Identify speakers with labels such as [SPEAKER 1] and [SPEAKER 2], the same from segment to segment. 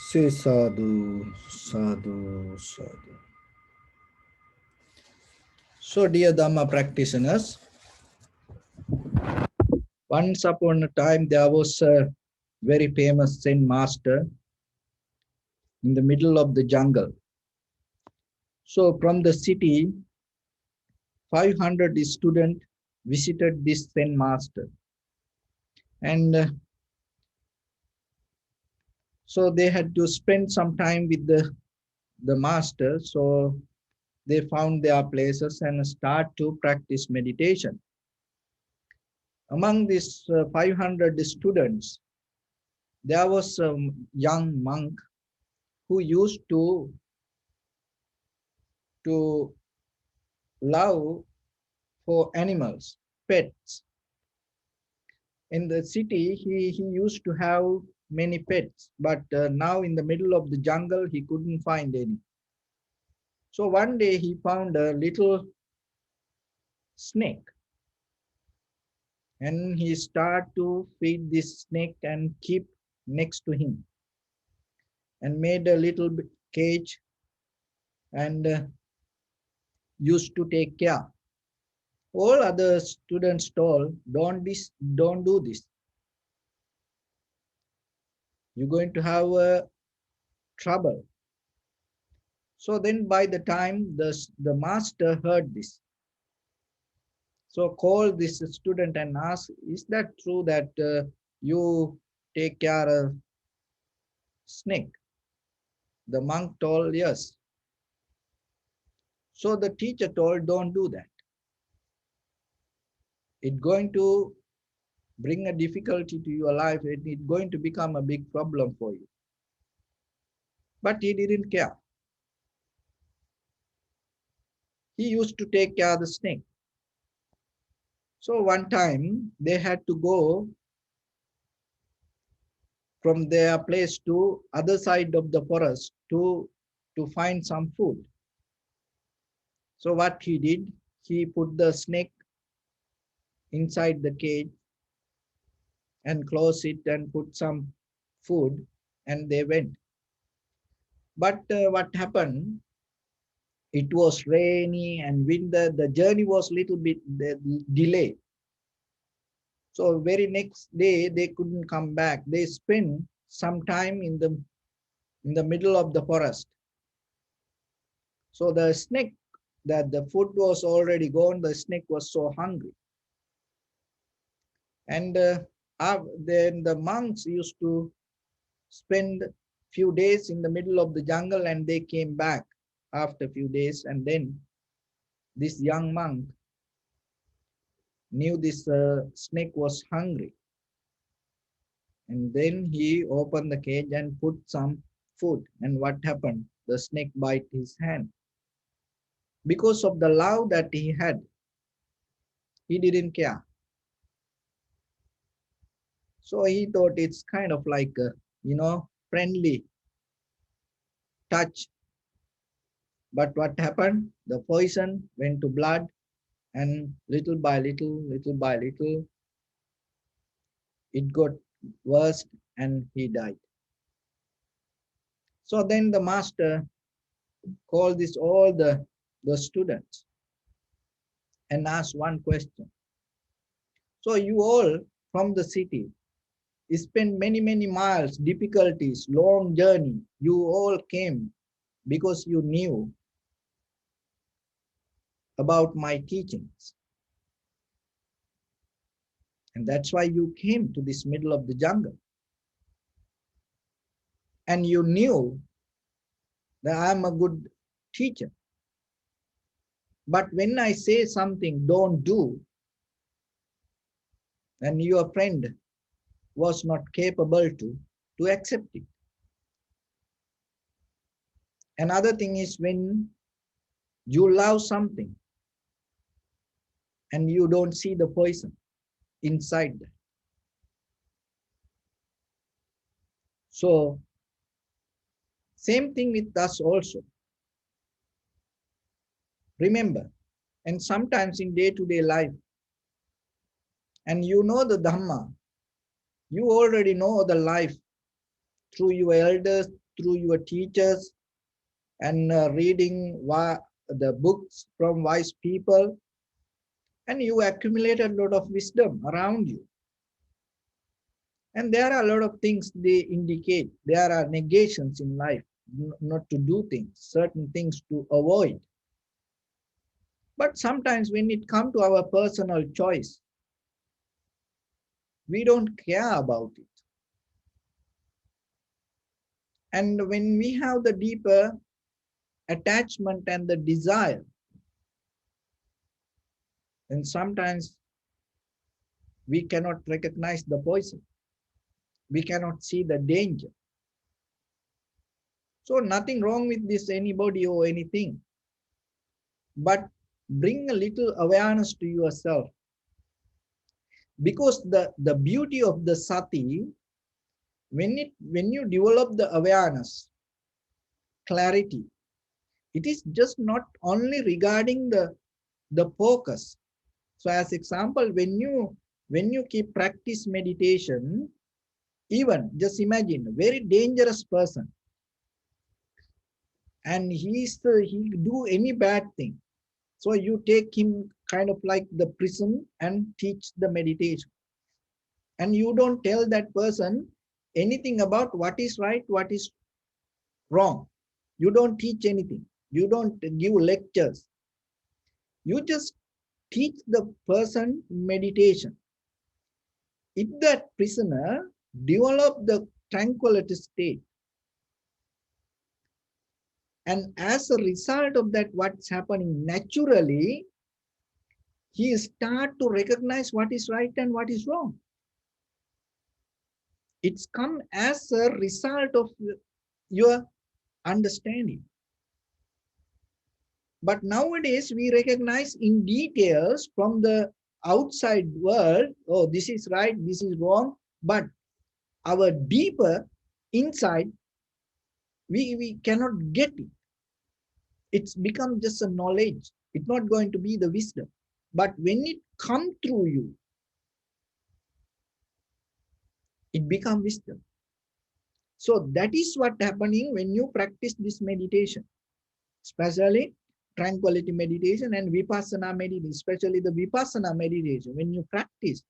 [SPEAKER 1] Say sadhu, sadhu, sadhu. So, dear Dharma practitioners, once upon a time there was a very famous Zen master in the middle of the jungle. So, from the city, 500 students visited this Zen master. And so they had to spend some time with the master. So, they found their places and start to practice meditation. Among these 500 students, there was a young monk who used to love for animals, pets. In the city, he used to have many pets, but now in the middle of the jungle, he couldn't find any. So one day he found a little snake, and he started to feed this snake and keep next to him, and made a little cage and used to take care. All other students told, don't do this. You're going to have trouble. So then by the time the master heard this, so called this student and asked, is that true that you take care of snake? The monk told, yes. So the teacher told, don't do that. It's going to bring a difficulty to your life. It's going to become a big problem for you. But he didn't care. He used to take care of the snake. So one time they had to go from their place to other side of the forest to find some food. So what he did, he put the snake inside the cage and closed it and put some food, and they went. But what happened? It was rainy and winter. The journey was little bit delayed. So very next day they couldn't come back. They spent some time in the middle of the forest. So the snake, that the food was already gone, the snake was so hungry. And then the monks used to spend few days in the middle of the jungle, and they came back after a few days. And then this young monk knew this snake was hungry. And then he opened the cage and put some food. And what happened? The snake bit his hand. Because of the love that he had, he didn't care. So he thought it's kind of like a, friendly touch. But what happened? The poison went to blood, and little by little, it got worse and he died. So then the master called this all the students and asked one question. So you all from the city, you spent many miles, difficulties, long journey. You all came because you knew about my teachings. And that's why you came to this middle of the jungle. And you knew that I'm a good teacher. But when I say something don't do, and your friend was not capable to accept it. Another thing is when you love something and you don't see the poison inside that. So same thing with us also. Remember, and sometimes in day-to-day life, and you know the Dharma, you already know the life through your elders, through your teachers and reading the books from wise people, and you accumulate a lot of wisdom around you. And there are a lot of things they indicate. There are negations in life, not to do things, certain things to avoid. But sometimes when it comes to our personal choice, we don't care about it. And when we have the deeper attachment and the desire, then sometimes we cannot recognize the poison. We cannot see the danger. So nothing wrong with this anybody or anything, but bring a little awareness to yourself. Because the beauty of the sati, when you develop the awareness, clarity, it is just not only regarding the focus. So as example, when you keep practice meditation, even just imagine a very dangerous person, and he do any bad thing. So you take him kind of like the prison and teach the meditation. And you don't tell that person anything about what is right, what is wrong. You don't teach anything. You don't give lectures. You just teach the person meditation. If that prisoner develop the tranquility state, and as a result of that, what's happening naturally, he start to recognize what is right and what is wrong. It's come as a result of your understanding. But nowadays we recognize in details from the outside world, oh, this is right, this is wrong. But our deeper inside, we cannot get it. It's become just a knowledge. It's not going to be the wisdom. But when it comes through you, it becomes wisdom. So that is what happening when you practice this meditation, especially tranquility meditation and vipassana meditation, especially the vipassana meditation. When you practice,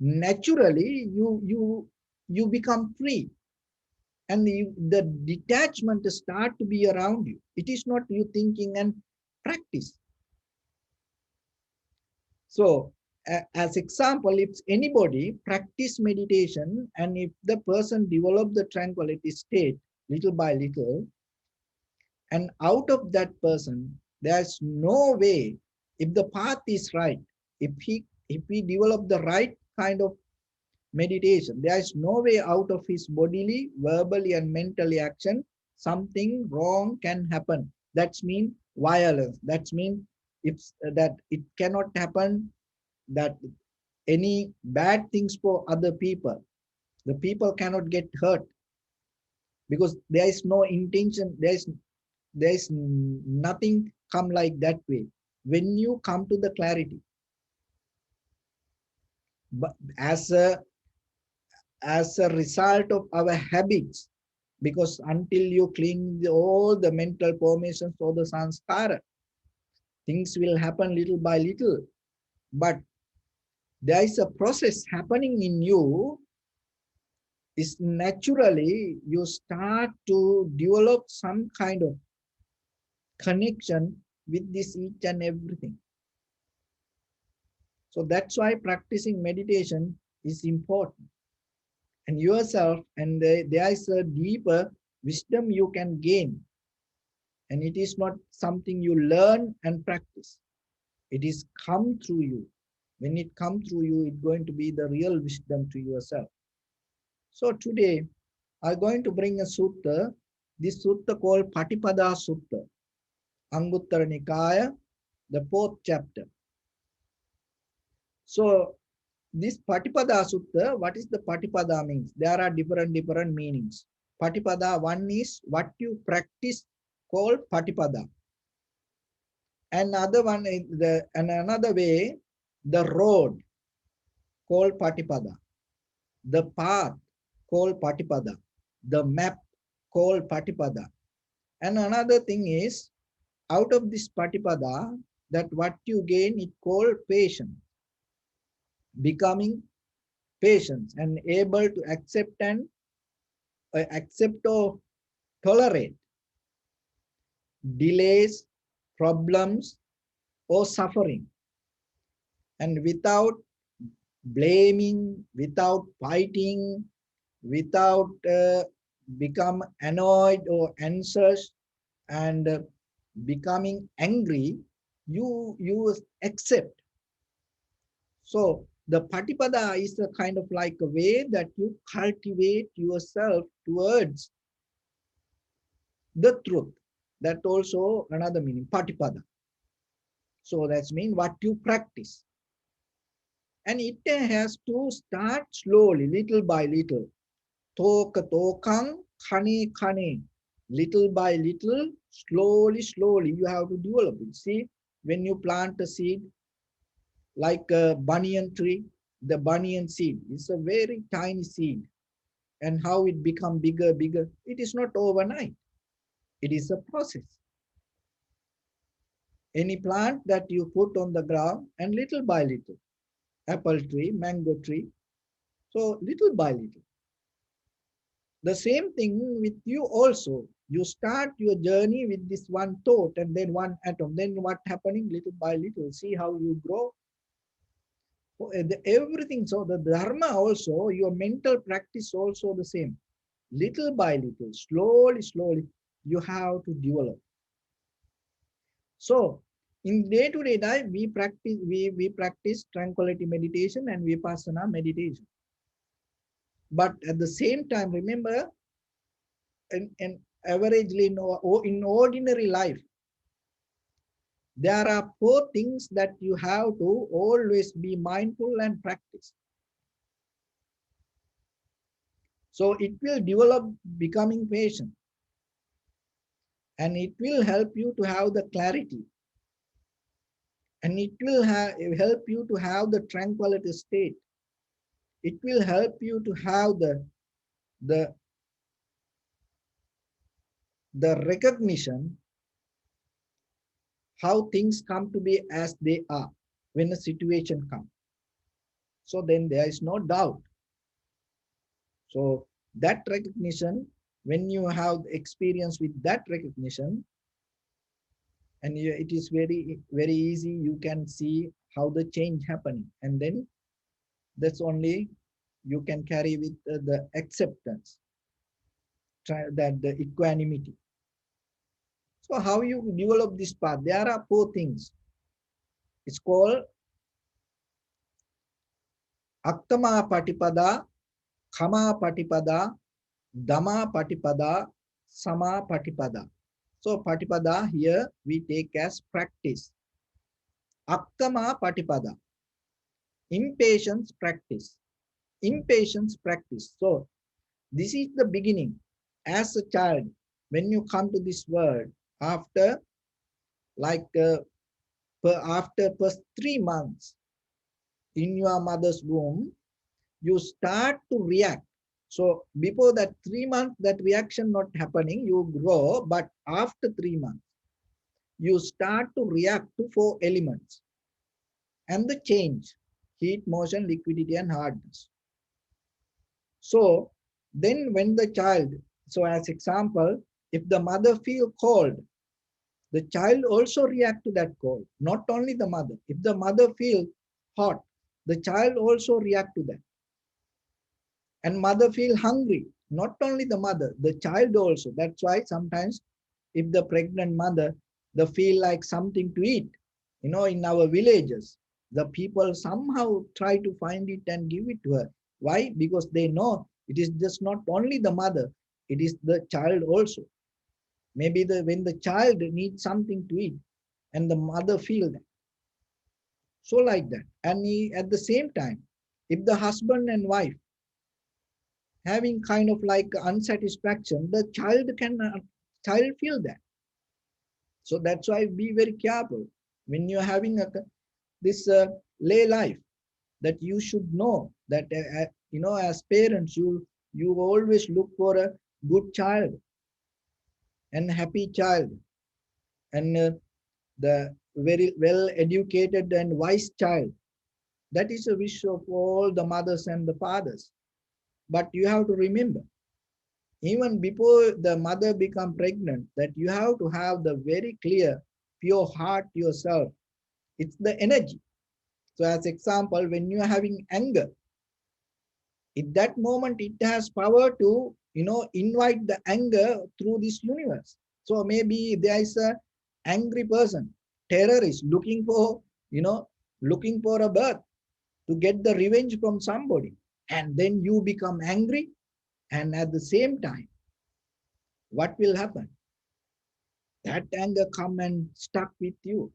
[SPEAKER 1] naturally you become free, and the detachment start to be around you. It is not you thinking and practice. So as example, if anybody practice meditation, and if the person develop the tranquility state little by little, and out of that person, there's no way, if the path is right, if he develop the right kind of meditation, there is no way out of his bodily, verbally, and mentally action, something wrong can happen. That's mean violence. That's mean if that it cannot happen, that any bad things for other people. The people cannot get hurt because there is no intention. There is nothing come like that way. When you come to the clarity, but as a result of our habits, because until you clean all the mental formations or the sanskara, things will happen little by little. But there is a process happening in you, is naturally you start to develop some kind of connection with this each and everything. So that's why practicing meditation is important. And yourself, and there is a deeper wisdom you can gain. And it is not something you learn and practice. It is come through you. When it comes through you, it's going to be the real wisdom to yourself. So today, I'm going to bring a sutta. This sutta called Patipada Sutta, Anguttara Nikaya, the 4th chapter. So this Patipada Sutta, what is the Patipada means? There are different meanings. Patipada, one is what you practice called Patipada. Another one is another way, the road called Patipada, the path called Patipada, the map called patipada. And another thing is, out of this patipada, that what you gain, it called patience, becoming patient and able to accept or tolerate delays, problems, or suffering, and without blaming, without fighting, without become annoyed or anxious and becoming angry, you accept. So the patipada is a kind of like a way that you cultivate yourself towards the truth. That also another meaning, patipada. So that's mean what you practice. And it has to start slowly, little by little. Toka tokang, kane kane. Little by little, slowly, slowly, you have to develop it. See, when you plant a seed, like a banyan tree, the banyan seed is a very tiny seed. And how it become bigger, bigger, it is not overnight. It is a process. Any plant that you put on the ground, and little by little, apple tree, mango tree, so little by little. The same thing with you also. You start your journey with this one thought and then one atom. Then what happening little by little? See how you grow. So, everything. So the dharma also, your mental practice also the same. Little by little, slowly, slowly, you have to develop. So in day-to-day life, we practice tranquility meditation and vipassana meditation. But at the same time, remember, in averagely in ordinary life, there are four things that you have to always be mindful and practice. So it will develop becoming patient, and it will help you to have the clarity, and it will help you to have the tranquility state. It will help you to have the the recognition how things come to be as they are when a situation comes. So then there is no doubt. So that recognition, when you have experience with that recognition, and it is very, very easy, you can see how the change happening. And then that's only you can carry with the acceptance, that the equanimity. So how you develop this path? There are four things. It's called Aktama Patipada, Kama Patipada, Dhamma Patipada, Sama Patipada. So Patipada here we take as practice. Aktama Patipada, impatience practice. Impatience practice. So this is the beginning. As a child, when you come to this world, after like after first 3 months in your mother's womb, you start to react. So before that 3 months, that reaction not happening, you grow, but after 3 months, you start to react to four elements and the change: heat, motion, liquidity, and hardness. So then when the child, so as example, if the mother feel cold, the child also react to that cold, not only the mother. If the mother feel hot, the child also react to that. And mother feel hungry, not only the mother, the child also. That's why sometimes if the pregnant mother, they feel like something to eat, in our villages, the people somehow try to find it and give it to her. Why? Because they know it is just not only the mother, it is the child also. Maybe when the child needs something to eat and the mother feel that. So like that. And at the same time, if the husband and wife having kind of like unsatisfaction, the child feel that. So that's why be very careful when you're having this lay life, that you should know that as parents, you always look for a good child, and happy child, and the very well educated and wise child. That is a wish of all the mothers and the fathers. But you have to remember, even before the mother become pregnant, that you have to have the very clear, pure heart yourself. It's the energy. So as example, when you are having anger, at that moment it has power to, invite the anger through this universe. So maybe there is a angry person, terrorist, looking for a birth to get the revenge from somebody. And then you become angry, and at the same time, what will happen? That anger come and stuck with you.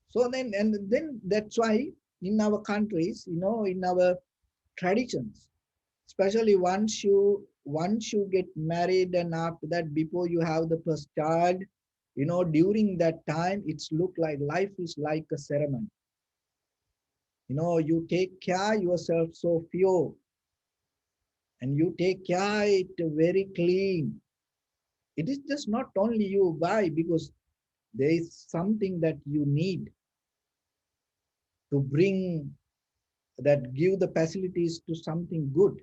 [SPEAKER 1] So then that's why in our countries, in our traditions, especially once you get married, and after that, before you have the first child, during that time, it's look like life is like a ceremony. You take care yourself so pure, and you take care it very clean. It is just not only you. Why? Because there is something that you need to bring, that give the facilities to something good.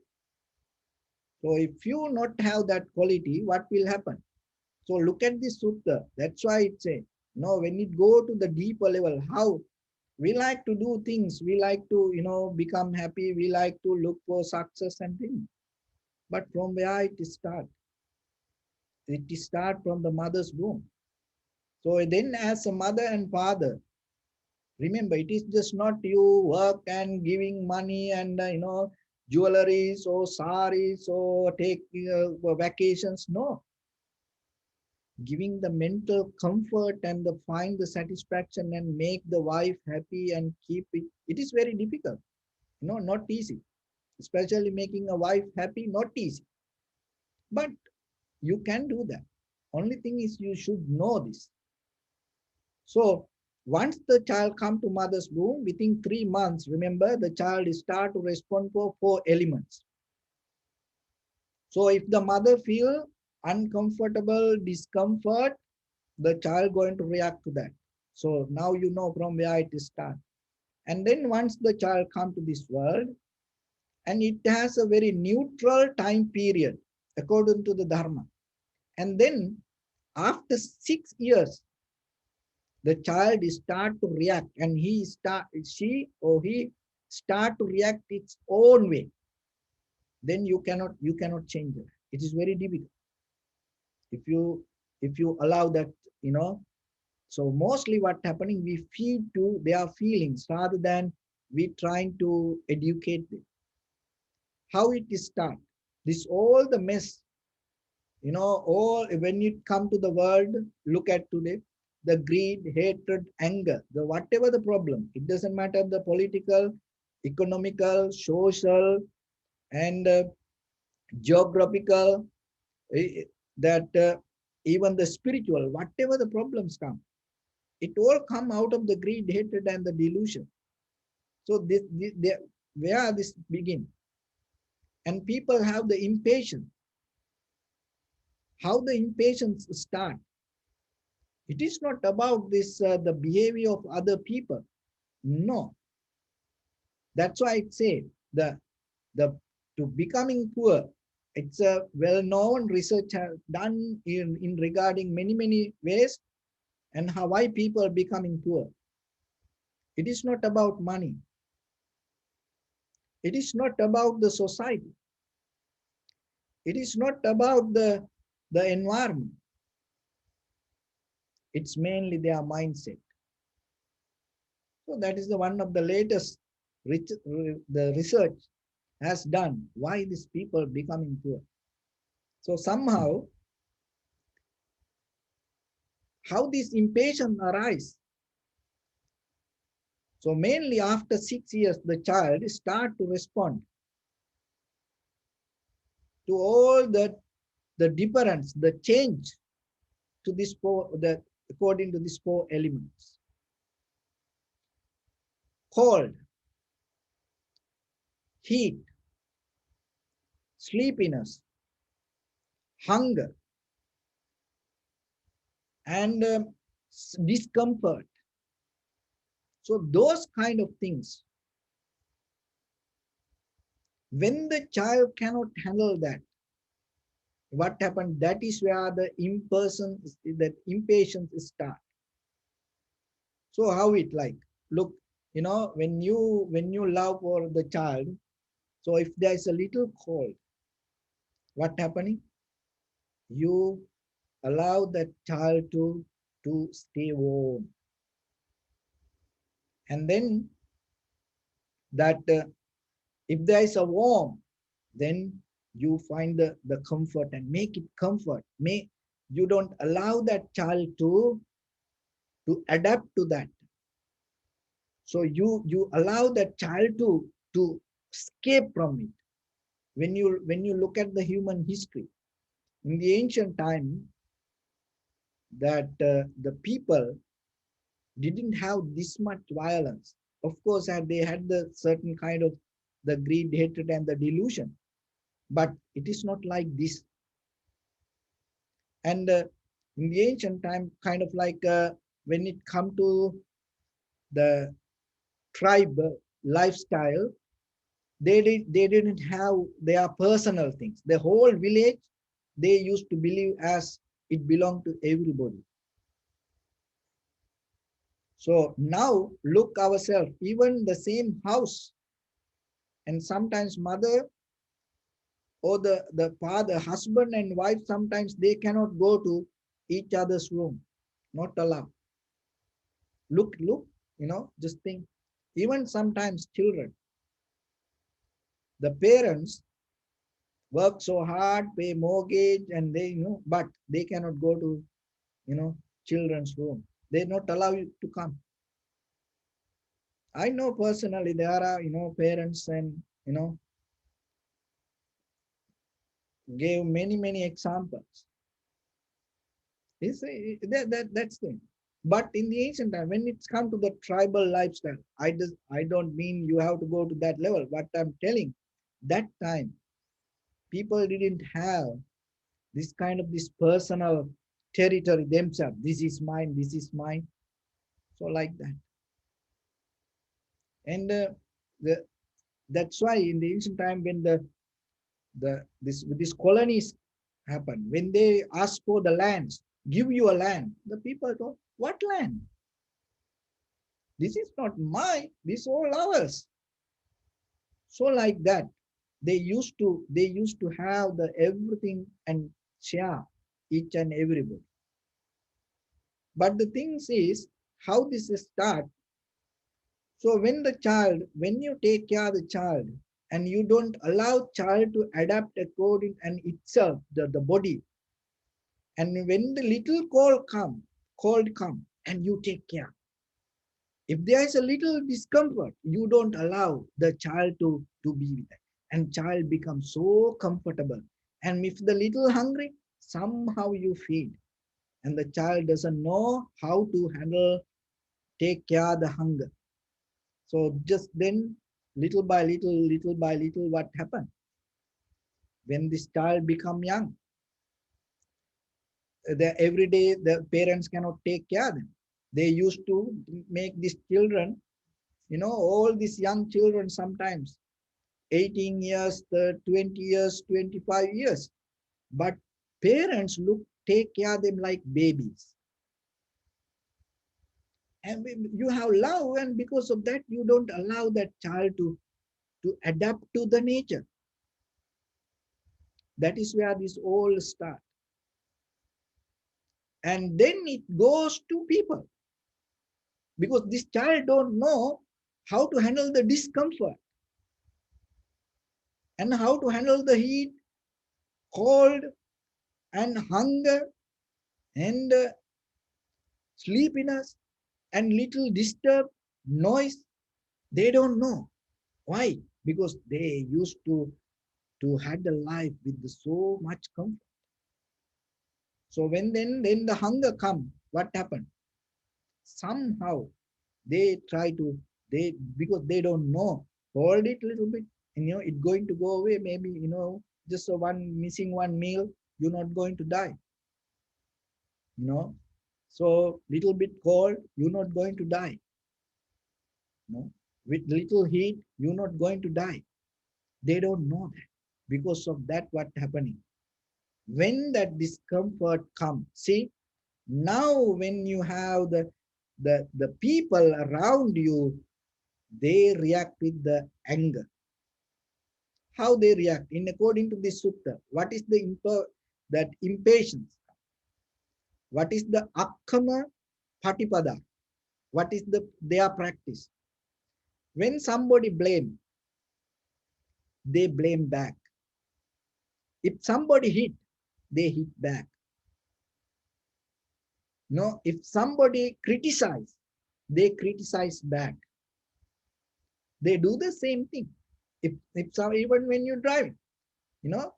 [SPEAKER 1] So if you not have that quality, what will happen? So look at this sutta. That's why it say, when it go to the deeper level, how we like to do things, we like to, become happy, we like to look for success and things. But from where it start? It start from the mother's womb. So then as a mother and father, remember, it is just not you work and giving money and, jewelries or saris or take vacations. No, giving the mental comfort and the find the satisfaction and make the wife happy and keep it. It is very difficult, not easy. Especially making a wife happy, not easy. But you can do that. Only thing is you should know this. So once the child come to mother's womb, within 3 months, remember the child start to respond for 4 elements. So if the mother feel uncomfortable, discomfort, the child going to react to that. So now you know from where it start. And then once the child come to this world, and it has a very neutral time period according to the Dharma. And then after 6 years, the child start to react, and she or he start to react its own way. Then you cannot change it. It is very difficult if you allow that, you know. So mostly what happening, we feed to their feelings rather than we trying to educate them. How it is start? This all the mess, all when you come to the world, look at today, the greed, hatred, anger, the whatever the problem, it doesn't matter the political, economical, social, and geographical, that even the spiritual, whatever the problems come, it all come out of the greed, hatred, and the delusion. So where this begin, and people have the impatience. How the impatience start? It is not about this the behavior of other people. No, that's why it said the to becoming poor. It's a well-known research done in regarding many ways, and how why people are becoming poor. It is not about money. It is not about the society. It is not about the environment. It's mainly their mindset. So that is the one of the latest the research has done. Why these people becoming poor? So somehow, how this impatience arise? So mainly after 6 years, the child start to respond to all the difference, the change to this according to these 4 elements: cold, heat, sleepiness, hunger. and discomfort. So those kind of things, when the child cannot handle that, what happened? That is where the impatience start. So how it like? Look, when you love for the child, so if there is a little cold, what happening? You allow that child to stay warm, and then that if there is a warm, then you find the comfort and make it comfort. You don't allow that child to adapt to that. So you allow that child to escape from it. When you look at the human history in the ancient time, that the people didn't have this much violence. Of course, they had the certain kind of the greed, hatred, and the delusion, but it is not like this. And in the ancient time, kind of like when it come to the tribe lifestyle, they didn't have their personal things. The whole village, they used to believe as it belonged to everybody. So now look ourselves, even the same house, and sometimes mother or the father, husband and wife, sometimes they cannot go to each other's room, not allowed. Look, just think. Even sometimes children, the parents work so hard, pay mortgage, and but they cannot go to, children's room. They not allow you to come. I know personally there are, parents, and, gave many examples. That's thing. But in the ancient time, when it's come to the tribal lifestyle, I don't mean you have to go to that level. What I'm telling, that time people didn't have this kind of this personal territory themselves. This is mine. This is mine. So like that, and the that's why in the ancient time when this colonies happen, when they ask for the lands, give you a land, the people go, what land? This is not mine. This all ours. So like that, they used to have the everything and share each and everybody. But the thing is how this start. So when you take care of the child and you don't allow child to adapt according and itself, the body, and when the little cold come and you take care. If there is a little discomfort, you don't allow the child to be with that. And child becomes so comfortable. And if the little hungry, somehow you feed. And the child doesn't know how to handle, take care of the hunger. So just then, little by little, what happened? When this child become young, every day the parents cannot take care of them. They used to make these children, all these young children sometimes 18 years, 20 years, 25 years. But parents take care of them like babies. And you have love, and because of that, you don't allow that child to adapt to the nature. That is where this all start. And then it goes to people. Because this child don't know how to handle the discomfort and how to handle the heat, cold, and hunger, and sleepiness, and little disturb, noise. They don't know. Why? Because they used to handle life with so much comfort. So when then the hunger come, what happened? Somehow they try to, because they don't know, hold it a little bit, and it's going to go away. Maybe just missing one meal, you're not going to die. You know So little bit cold, you're not going to die. No, with little heat, you're not going to die. They don't know that. Because of that, what happening? When that discomfort comes, see, now when you have the people around you, they react with the anger. How they react? In according to this sutta, what is the that impatience? What is the akkama patipada? What is their practice? When somebody blame, they blame back. If somebody hit, they hit back. No, if somebody criticize, they criticize back. They do the same thing. If some, even when you drive, you know,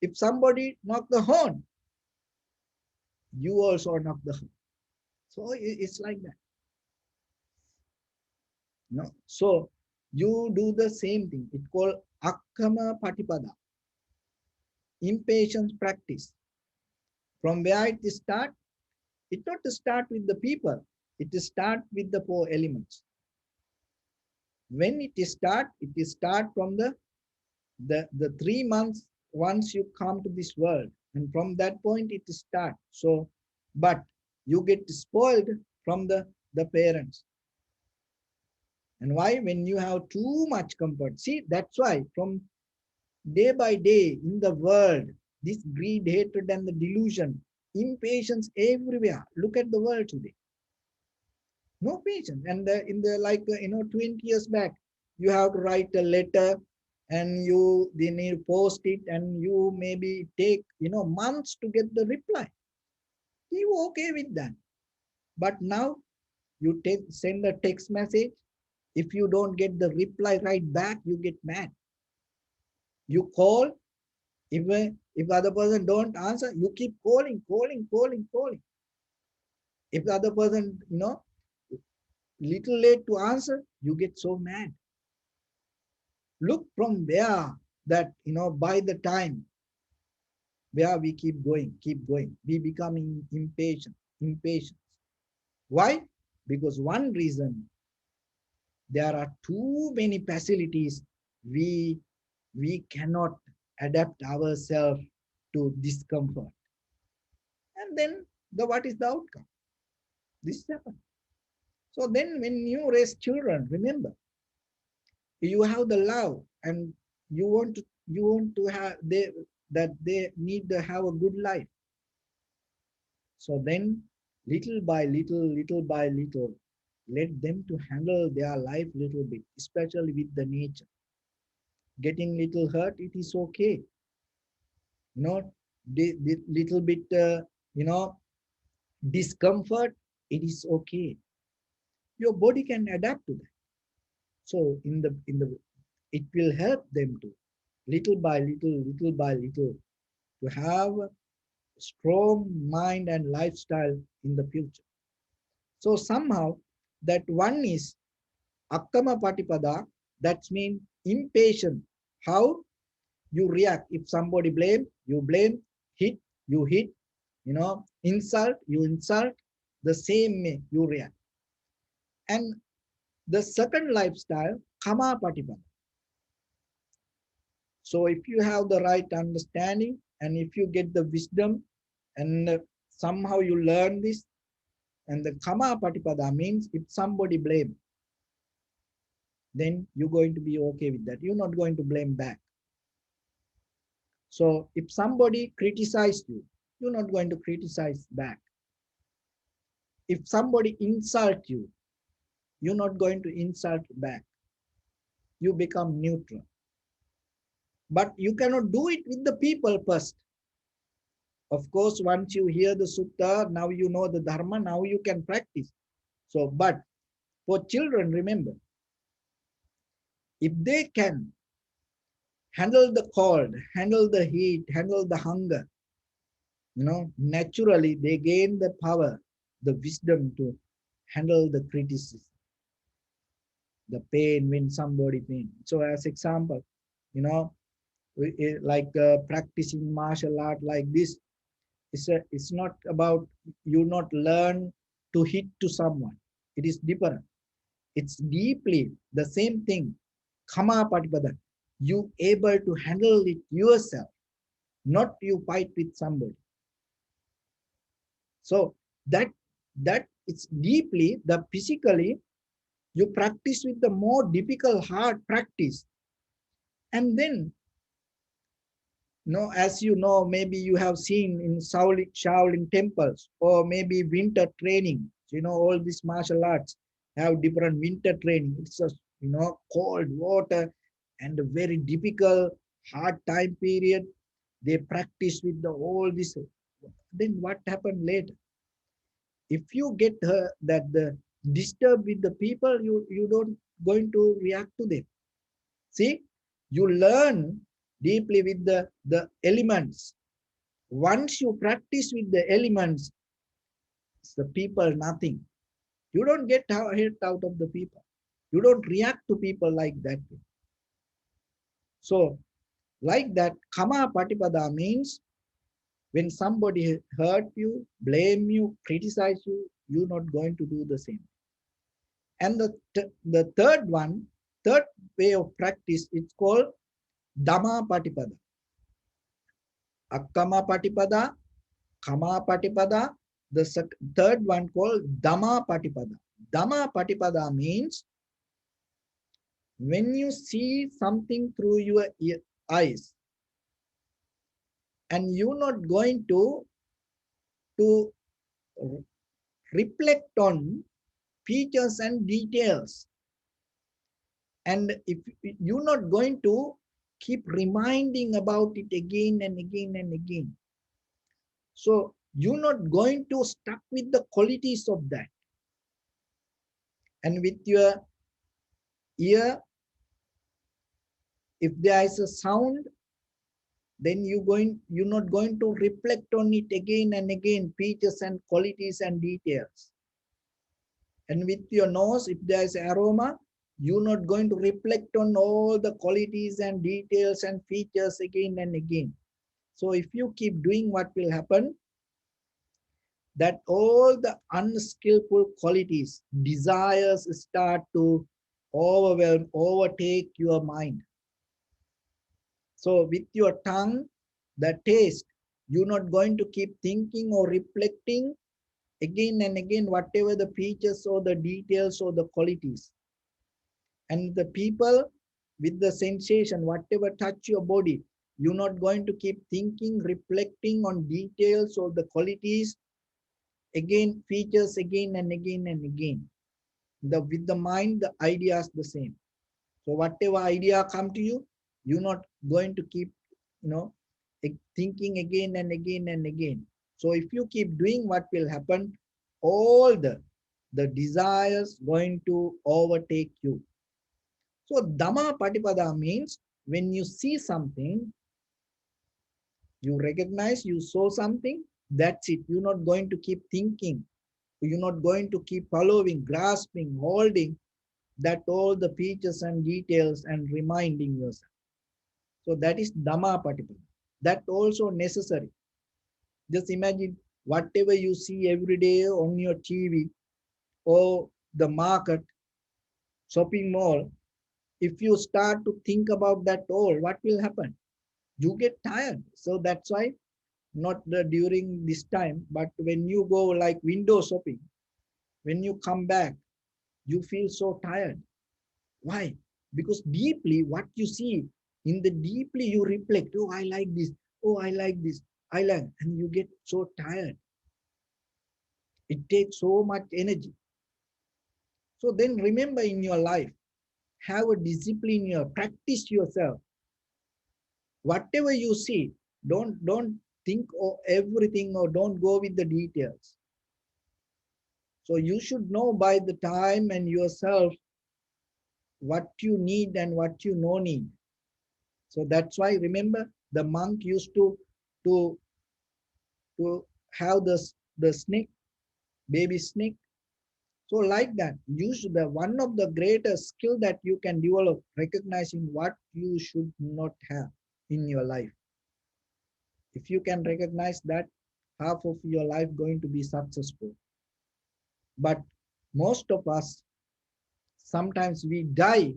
[SPEAKER 1] if somebody knock the horn, you also knock the horn. So it's like that. No, so you do the same thing. It's called akkama patipada, impatience practice. From where it start? It not to start with the people. It is start with the four elements. When it is start from the 3 months once you come to this world, and from that point it start. So, but you get spoiled from the parents. And why? When you have too much comfort. See, that's why from day by day in the world, this greed, hatred, and the delusion, impatience everywhere. Look at the world today. No patience. And in the like 20 years back, you have to write a letter, and you then you post it, and you maybe take months to get the reply. You okay with that? But now you send a text message. If you don't get the reply right back, you get mad. You call. If the other person don't answer, you keep calling. If the other person little late to answer, you get so mad. Look from where that by the time where we keep going, we becoming impatient. Why? Because one reason, there are too many facilities. We cannot adapt ourselves to discomfort. And then what is the outcome? This happens. So then when you raise children, remember, you have the love, and you want to have that they need to have a good life. So then little by little, let them to handle their life little bit, especially with the nature. Getting little hurt, it is okay. The little bit you know discomfort, it is okay. Your body can adapt to that. So in the it will help them to little by little, to have a strong mind and lifestyle in the future. So somehow that one is akkama patipada, that means impatient. How you react? If somebody blame, you blame. Hit, you hit. Insult, you insult. The same way you react. And the second lifestyle, kama patipada. So if you have the right understanding, and if you get the wisdom, and somehow you learn this, and the kama patipada means if somebody blame, then you're going to be okay with that. You're not going to blame back. So if somebody criticizes you, you're not going to criticize back. If somebody insult you, you're not going to insult back. You become neutral. But you cannot do it with the people first. Of course, once you hear the sutta, now you know the dharma, now you can practice. So, but for children, remember, if they can handle the cold, handle the heat, handle the hunger, naturally they gain the power, the wisdom to handle the criticism, the pain when somebody pain. So as example, like practicing martial art like this, It's not about you not learn to hit to someone. It is different. It's deeply the same thing. Kama patipada. You able to handle it yourself, not you fight with somebody. So that it's deeply the physically you practice with the more difficult hard practice, and then no, as you know, maybe you have seen in Shaolin temples or maybe winter training. You know, all these martial arts have different winter training. It's a cold water and a very difficult hard time period. They practice with the all this. Then what happened later? If you get that the disturb with the people, you don't going to react to them. See, you learn deeply with the elements. Once you practice with the elements, the people nothing. You don't get hit out of the people. You don't react to people like that. So, like that, kama patipada means when somebody hurt you, blame you, criticize you, you're not going to do the same. And the third way of practice, it's called Dhamma patipada. Akkama patipada, kama patipada. The third one called Dhamma patipada. Dhamma patipada means when you see something through your eyes and you're not going to reflect on features and details, and if you're not going to keep reminding about it again and again and again, so you're not going to stuck with the qualities of that. And with your ear, if there is a sound, then you're not going to reflect on it again and again, features and qualities and details. And with your nose, if there is aroma, you're not going to reflect on all the qualities and details and features again and again. So if you keep doing, what will happen? That all the unskillful qualities, desires start to overwhelm, overtake your mind. So with your tongue, the taste, you're not going to keep thinking or reflecting again and again, whatever the features or the details or the qualities. And the people with the sensation, whatever touch your body, you're not going to keep thinking, reflecting on details or the qualities, again, features again and again and again. With the mind, the idea is the same. So whatever idea come to you, you're not going to keep, thinking again and again and again. So if you keep doing, what will happen? All the desires going to overtake you. So Dhamma Patipada means when you see something, you recognize, you saw something, that's it. You're not going to keep thinking. You're not going to keep following, grasping, holding that all the features and details and reminding yourself. So that is Dhamma Patipada. That also necessary. Just imagine whatever you see every day on your TV or the market, shopping mall, if you start to think about that all, what will happen? You get tired. So that's why not during this time, but when you go like window shopping, when you come back, you feel so tired. Why? Because deeply what you see, in the deeply you reflect, oh, I like this. Oh, I like this. I like, and you get so tired. It takes so much energy. So then remember in your life, have a discipline here, practice yourself. Whatever you see, don't think of everything or don't go with the details. So you should know by the time and yourself what you need and what you no need. So that's why remember the monk used to to have the snake, baby snake. So like that, use the one of the greatest skill that you can develop, recognizing what you should not have in your life. If you can recognize that, half of your life going to be successful. But most of us, sometimes we die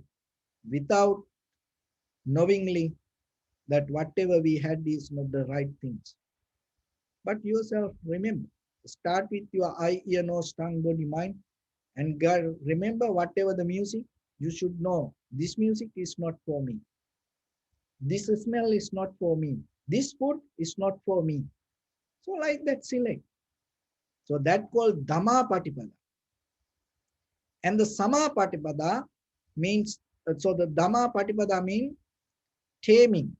[SPEAKER 1] without knowingly that whatever we had is not the right things. But yourself, remember, start with your eye, ear, nose, tongue, body, mind, and God, remember whatever the music, you should know this music is not for me. This smell is not for me. This food is not for me. So like that, select. So that called Dhamma Patipada. And the Sama Patipada means, so the Dhamma Patipada means taming.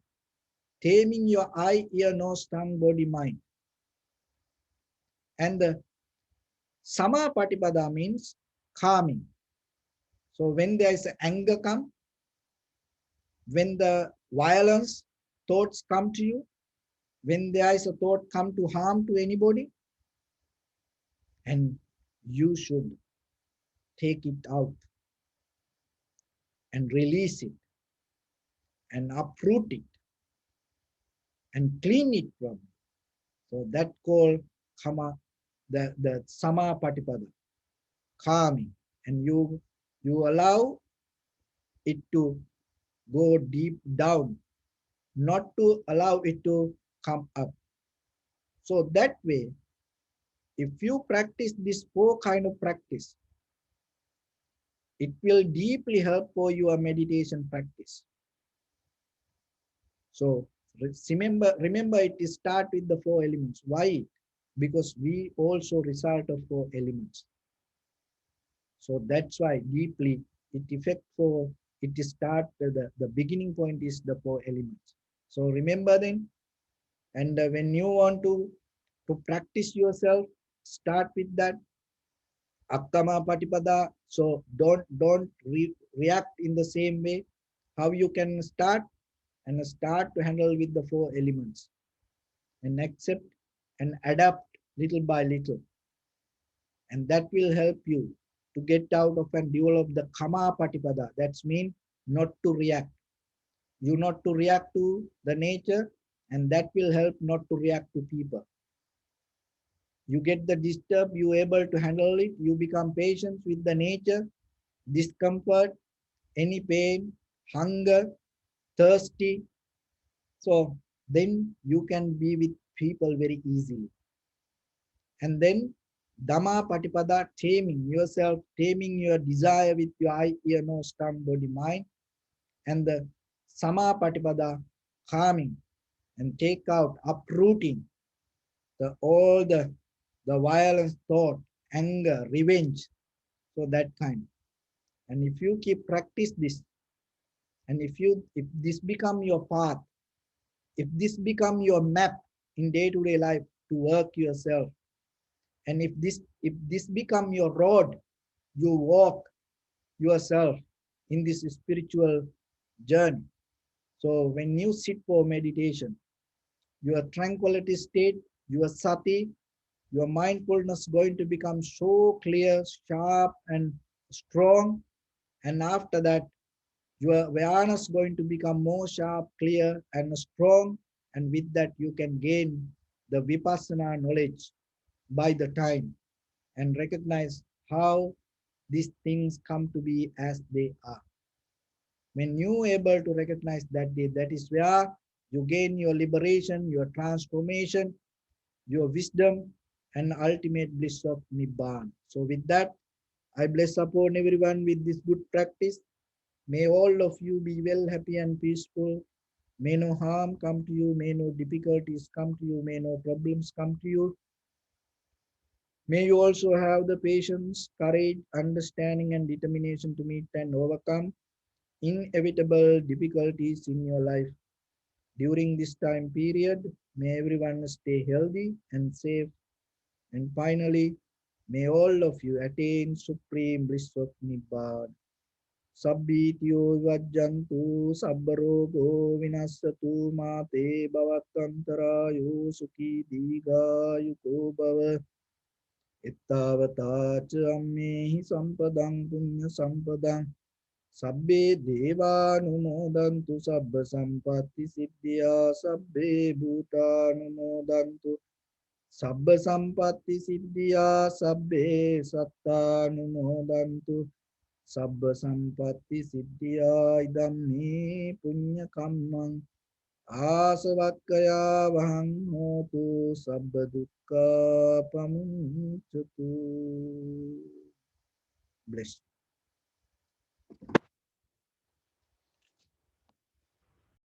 [SPEAKER 1] Taming your eye, ear, nose, tongue, body, mind. And the Sama Patipada means calming. So when there is anger come, when the violence thoughts come to you, when there is a thought come to harm to anybody, and you should take it out and release it and uproot it and clean it from. So that called kama, the Sama Patipada, calming. And you allow it to go deep down, not to allow it to come up. So that way, if you practice this four kind of practice, it will deeply help for your meditation practice. So remember it start with the four elements. Why? Because we also result of four elements. So that's why deeply it effect for it start the beginning point is the four elements. So remember then, and when you want to practice yourself, start with that Akkama Patipada. So don't react in the same way. How you can start and start to handle with the four elements and accept and adapt little by little. And that will help you to get out of and develop the Kama Patipada. That's mean not to react. You not to react to the nature, and that will help not to react to people. You get the disturb, you able to handle it, you become patient with the nature, discomfort, any pain, hunger, thirsty. So then you can be with people very easily. And then Dhamma Patipada, taming yourself, taming your desire with your eye, ear, nose, tongue, body, mind. And the Sama Patipada, calming and take out, uprooting all the violence thought, anger, revenge. So that kind. And if you keep practice this, and if this become your path, if this become your map in day-to-day life to work yourself, and if this become your road, you walk yourself in this spiritual journey. So when you sit for meditation, your tranquility state, your sati, your mindfulness going to become so clear, sharp, and strong. And after that, your awareness going to become more sharp, clear, and strong. And with that, you can gain the vipassana knowledge by the time and recognize how these things come to be as they are. When you able to recognize that is where you gain your liberation, your transformation, your wisdom, and ultimate bliss of Nibbana. So with that, I bless upon everyone with this good practice. May all of you be well, happy, and peaceful. May no harm come to you. May no difficulties come to you. May no problems come to you. May you also have the patience, courage, understanding, and determination to meet and overcome inevitable difficulties in your life. During this time period, may everyone stay healthy and safe. And finally, may all of you attain supreme bliss of Nibbana. Sabbityo vajjantu sabbarogo vinassatu mate bhavattantarayo sukhi digayuko bhava. Ittavata ca ammehi sampadang punya sampadang. Sabbe devanumodantu sabba sampatti siddhya sabbe bhutanumodantu Sabba sampatti siddhiya sabbe sattanumodantu sabba sampatti siddhiya idammi punya kammang ආසවක්කයා වහං හෝතු සබ්බ දුක්ඛා පමුච්චතු. Bless.